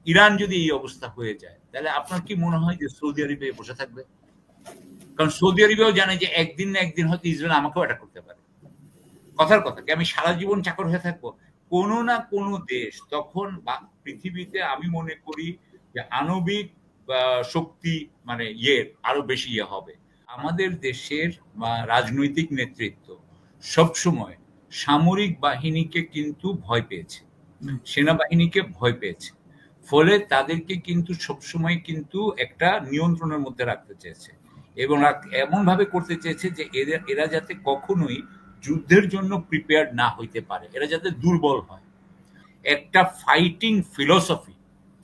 Iran যদি এই অবস্থা হয়ে যায়, তাহলে আপনার কি মনে হয় যে সৌদি আরবে বসে থাকবে? কারণ সৌদি আরবেও জানে যে একদিন না একদিন হয়তো ইসরায়েল আমাকেও অ্যাটাক করতে পারে। কথার কথা কি আমি সারা জীবন চাকর হয়ে থাকবো? কোনো না কোনো দেশ তখন পৃথিবীতে আমি মনে করি যে আণবিক শক্তি মানে আরো বেশি হবে। আমাদের দেশের রাজনৈতিক নেতৃত্ব সবসময় সামরিক বাহিনীকে কিন্তু ভয় পেয়েছে, সেনাবাহিনীকে ভয় পেয়েছে। ফলে তাদেরকে কিন্তু সবসময় কিন্তু একটা নিয়ন্ত্রণের মধ্যে রাখতে চেয়েছে এবং এমন ভাবে করতে চেয়েছে যে এরা যাতে কখনোই যুদ্ধের জন্য প্রিপেয়ার্ড না হইতে পারে, এরা যাতে দুর্বল হয়। একটা ফাইটিং ফিলসফি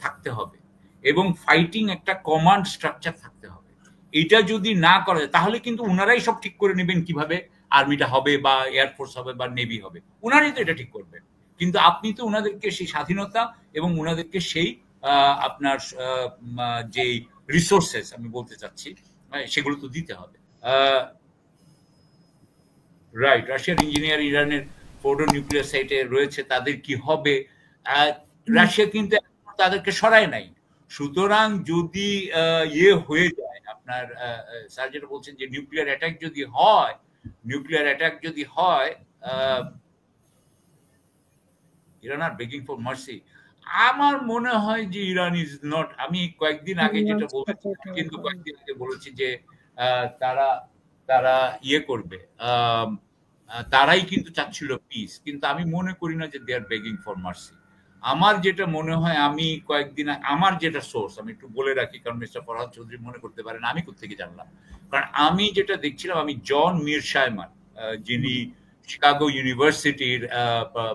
থাকতে হবে এবং ফাইটিং একটা কমান্ড স্ট্রাকচার থাকতে হবে। এটা যদি না করা যায় তাহলে কিন্তু উনারাই সব ঠিক করে নেবেন কিভাবে আর্মিটা হবে বা এয়ারফোর্স হবে বা নেভি হবে, উনারাই তো এটা ঠিক করবেন। কিন্তু আপনি তো উনাদেরকে সেই স্বাধীনতা এবং উনাদেরকে সেই আপনার যে রিসোর্সেস আমি বলতে চাচ্ছি সেগুলো তো দিতে হবে। রাইট, রাশিয়ার ইঞ্জিনিয়ার ইরানের ফোর্ডো নিউক্লিয়ার সাইটে রয়েছে, তাদের কি হবে? রাশিয়া কিন্তু তাদেরকে সরায় নাই। সুতরাং যদি হয়ে যায় আপনার স্যার যেটা বলছেন যে নিউক্লিয়ার অ্যাটাক যদি হয় ইরান আর বেগিং ফর মার্সি। আমার মনে হয় যে ইরান ইজ নট, আমি কয়েকদিন আগে যেটা বলেছি কিন্তু কয়েকদিন আগে বলেছি যে তারা তারা করবে, তারাই কিন্তু চাচ্ছিল পিস, কিন্তু আমি মনে করি না যে দে আর বেগিং ফর মার্সি। আমার যেটা মনে হয়, আমি কয়েকদিন আমার যেটা সোর্স আমি একটু বলে রাখি, কারণ মিস্টার ফরহাদ চৌধুরী মনে করতে পারেন আমি কোত্থেকে জানলাম। কারণ আমি যেটা দেখছিলাম, আমি জন মিরশাইমান যিনি শিকাগো ইউনিভার্সিটির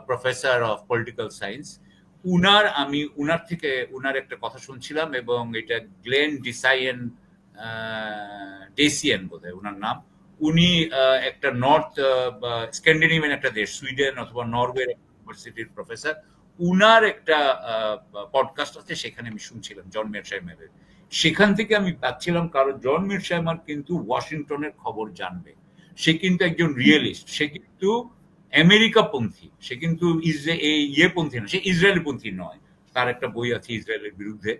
প্রফেসর অফ পলিটিক্যাল সায়েন্স, উনার থেকে একটা কথা শুনছিলাম এবং এটা গ্লেন ডেসিয়ান বোধহয় উনার নাম। উনি একটা নর্থ স্ক্যান্ডিনেভিয়ান একটা দেশ, সুইডেন অথবা নরওয়ে ইউনিভার্সিটির প্রফেসর। উনার একটা পডকাস্ট আছে, সেখানে আমি শুনছিলাম জন মিরশাইমারের। সেখান থেকে আমি পাচ্ছিলাম, কারণ জন মিরশাইমার কিন্তু ওয়াশিংটনের খবর জানবে। সে কিন্তু একজন রিয়েলিস্ট, সে কিন্তু আমেরিকা পন্থী, সে কিন্তু পন্থী না, সে ইসরায়েলি পন্থী নয়। তার একটা বই আছে ইসরায়েলের বিরুদ্ধে,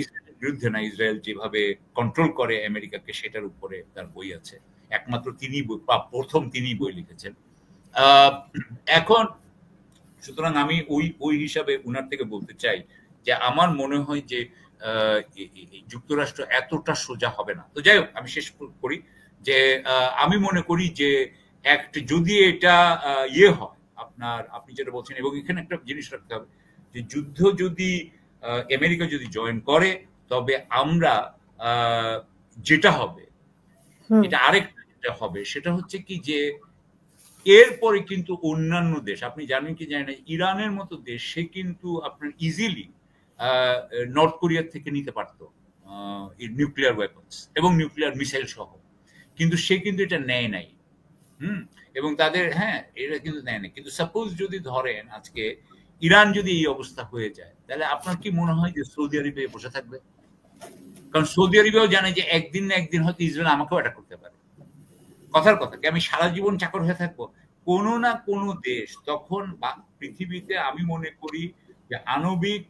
ইসরায়েলের বিরুদ্ধে না, ইসরায়েল যেভাবে কন্ট্রোল করে আমেরিকাকে সেটার উপরে তার বই আছে। একমাত্র তিনি প্রথম তিনি বই লিখেছেন। এখন সুতরাং আমি ওই হিসাবে উনার থেকে বলতে চাই যে আমার মনে হয় যে যুক্তরাষ্ট্র এতটা সোজা হবে না। তো যাই হোক, আমি শেষ করি যে আমি মনে করি যে যদি এটা হয় আপনার, আপনি যেটা বলছেন, এবং এখানে একটা জিনিস রাখতে হবে যে যুদ্ধ যদি আমেরিকা যদি জয়েন করে, তবে আমরা যেটা হবে, এটা আরেকটা যেটা হবে সেটা হচ্ছে কি যে এরপরে কিন্তু অন্যান্য দেশ, আপনি জানেন কি জানেন না, ইরানের মতো দেশ সে কিন্তু আপনার ইজিলি নর্থ কোরিয়ার থেকে নিতে পারত নিউক্লিয়ার ওয়েপন্স এবং নিউক্লিয়ার মিসাইল সহ, কিন্তু সে কিন্তু এটা নেয় নাই। এবং তাদের এটা কিন্তু নেয় না। কিন্তু সাপোজ যদি ধরেন আজকে ইরান যদি এই অবস্থা হয়ে যায়, তাহলে আপনার কি মনে হয় যে সৌদি আরবে বসে থাকবে? কারণ সৌদি আরবেও জানে যে একদিন না একদিন হয়তো ইসরায়েল আমাকেও অ্যাটাক করতে পারে। কথার কথা কি আমি সারা জীবন চাকর হয়ে থাকবো? কোনো না কোনো দেশ তখন পৃথিবীতে আমি মনে করি যে আণবিক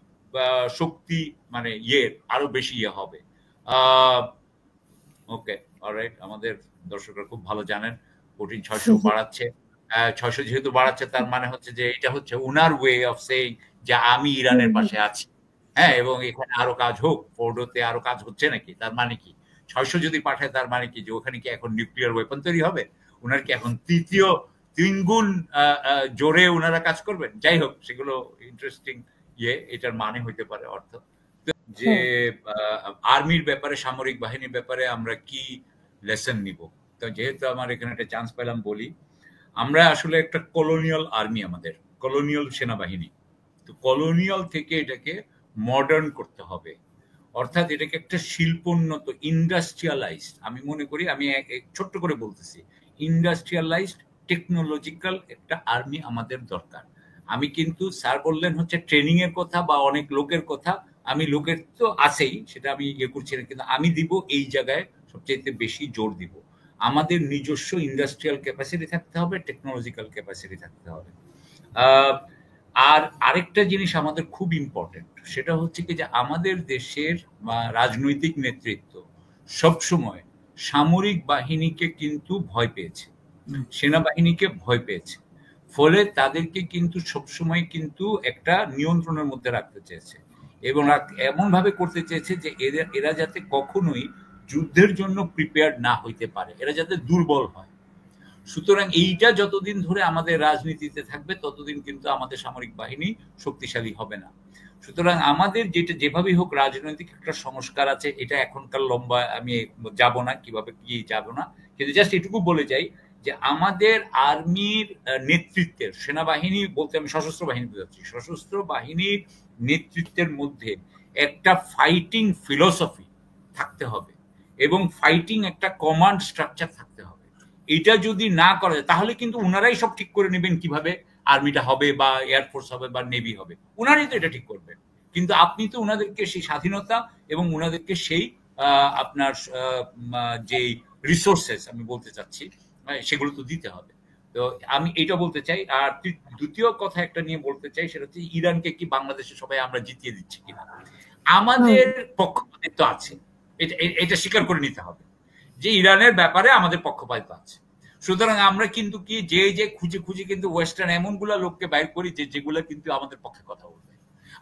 শক্তি মানে আরো বেশি হবে। ওকে, অলরাইট, আমাদের দর্শকরা খুব ভালো জানেন পুতিন 600 বাড়াচ্ছে। 600 যেহেতু বাড়াচ্ছে, তার মানে হচ্ছে যে এটা হচ্ছে উনার ওয়ে অফ সেইং যে আমি ইরানের পাশে আছি। এবং এখানে আরো কাজ হোক, ফোর্ডোতে আরো কাজ হচ্ছে নাকি, তার মানে কি 600 যদি পাঠায়, তার মানে কি যে ওখানে কি এখন নিউক্লিয়ার ওয়েপন তৈরি হবে? উনার কি এখন তিন গুণ জোরে উনারা কাজ করবেন? যাই হোক, সেগুলো ইন্টারেস্টিং এটার মানে হইতে পারে অর্থ যে আর্মির ব্যাপারে, সামরিক বাহিনীর ব্যাপারে আমরা কি লেসন নিব। তো যেহেতু আমার এখানে একটা চান্স পেলাম বলি, আমরা আসলে একটা কলোনিয়াল আর্মি, আমাদের কলোনিয়াল সেনাবাহিনী। তো কলোনিয়াল থেকে এটাকে মডার্ন করতে হবে, অর্থাৎ এটাকে একটা শিল্পোন্নত, ইন্ডাস্ট্রিয়ালাইজড, আমি মনে করি, আমি ছোট্ট করে বলতেছি, ইন্ডাস্ট্রিয়ালাইজড টেকনোলজিক্যাল একটা আর্মি আমাদের দরকার। আমি কিন্তু স্যার বললেন হচ্ছে ট্রেনিং এর কথা বা অনেক লোকের কথা, আমি লোকের তো আছেই, সেটা আমি করছি না, কিন্তু আমি দিব এই জায়গায় সবচেয়ে বেশি জোর দিব, আমাদের নিজস্ব ইন্ডাস্ট্রিয়াল ক্যাপাসিটি থাকতে হবে, টেকনোলজিক্যাল ক্যাপাসিটি থাকতে হবে। আর আরেকটা জিনিস আমাদের খুব ইম্পর্টেন্ট, সেটা হচ্ছে কি যে আমাদের দেশের রাজনৈতিক নেতৃত্ব সবসময় সামরিক বাহিনীকে কিন্তু ভয় পেয়েছে, সেনাবাহিনীকে ভয় পেয়েছে। ফলে তাদেরকে কিন্তু সবসময় কিন্তু একটা নিয়ন্ত্রণের মধ্যে রাখতে চেয়েছে এবং এমন ভাবে করতে চেয়েছে যে এরা যাতে কখনোই যুদ্ধের জন্য প্রিপেয়ার্ড না হইতে পারে, এরা যাতে দুর্বল হয়। সুতরাং এইটা যতদিন ধরে আমাদের রাজনীতিতে থাকবে ততদিন কিন্তু আমাদের সামরিক বাহিনী শক্তিশালী হবে না। সুতরাং আমাদের যেটা যেভাবেই হোক রাজনৈতিক একটা সংস্কার আছে, এটা এখনকার লম্বা আমি যাব না, কিভাবে কি যাব না, কিন্তু জাস্ট এটুকু বলে যাই যে আমাদের আর্মির নেতৃত্বের, সেনাবাহিনী বলতে আমি সশস্ত্র বাহিনী বোঝাচ্ছি, সশস্ত্র বাহিনীর নেতৃত্বের মধ্যে একটা ফাইটিং ফিলোসফি থাকতে হবে এবং ফাইটিং একটা কমান্ড স্ট্রাকচার থাকতে হবে। এটা যদি না করে তাহলে কিন্তু উনারাই সব ঠিক করে নেবেন কিভাবে আর্মিটা হবে বা এয়ারফোর্স হবে বা নেভি হবে, উনারাই তো এটা ঠিক করবেন। কিন্তু আপনি তো উনাদেরকে সেই স্বাধীনতা এবং উনাদেরকে সেই আপনার যে রিসোর্সেস আমি বলতে চাচ্ছি সেগুলো তো দিতে হবে। তো আমি এটা বলতে চাই। আর দ্বিতীয় কথা একটা নিয়ে বলতে চাই, সেটা হচ্ছে ইরানকে কি বাংলাদেশে সবাই আমরা জিতিয়ে দিচ্ছি কিনা। আমাদের পক্ষপাতিত্ব আছে, এটা স্বীকার করে নিতে হবে যে ইরানের ব্যাপারে আমাদের পক্ষপাতিত্ব আছে। সুতরাং আমরা কিন্তু কি যে খুঁজে খুঁজে কিন্তু ওয়েস্টার্ন এমনগুলা লোককে বাইর করি যেগুলো কিন্তু আমাদের পক্ষে কথা বলবে,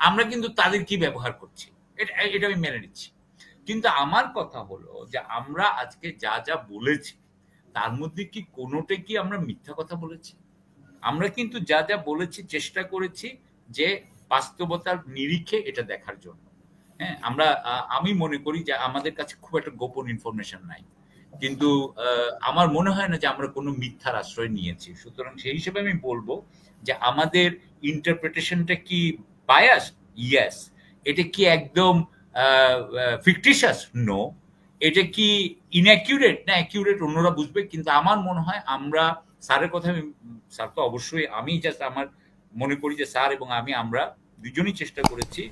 আমরা কিন্তু তাদের কি ব্যবহার করছি এটা আমি মেনে নিচ্ছি। কিন্তু আমার কথা হলো যে আমরা আজকে যা যা বলেছি তার মধ্যে কি কোনোটা কি আমরা মিথ্যা কথা বলেছি? আমরা কিন্তু যা যা বলেছি চেষ্টা করেছি যে বাস্তবতার নিরিখে এটা দেখার জন্য। হ্যাঁ, আমি মনে করি যে আমাদের কাছে খুব একটা গোপন ইনফরমেশন নাই, কিন্তু আমার মনে হয় না যে আমরা কোনো মিথ্যার আশ্রয় নিয়েছি। সুতরাং সেই হিসেবে আমি বলবো যে আমাদের ইন্টারপ্রিটেশনটা কি বায়াস? ইয়েস। এটা কি একদম ফিকটিশিয়াস? নো। এটা কি ইনঅ্যাকিউরেট? না, অ্যাকিউরেট অন্যরা বুঝবে। কিন্তু আমার মনে হয় আমরা স্যারের কথা, স্যার তো অবশ্যই, আমি জাস্ট আমার মনে করি যে স্যার এবং আমরা দুজনই চেষ্টা করেছি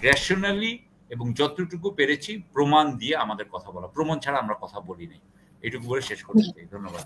রেশনালি এবং যতটুকু পেরেছি প্রমাণ দিয়ে আমাদের কথা বলা। প্রমাণ ছাড়া আমরা কথা বলি নাই। এটুকু বলে শেষ করতে চাই। ধন্যবাদ।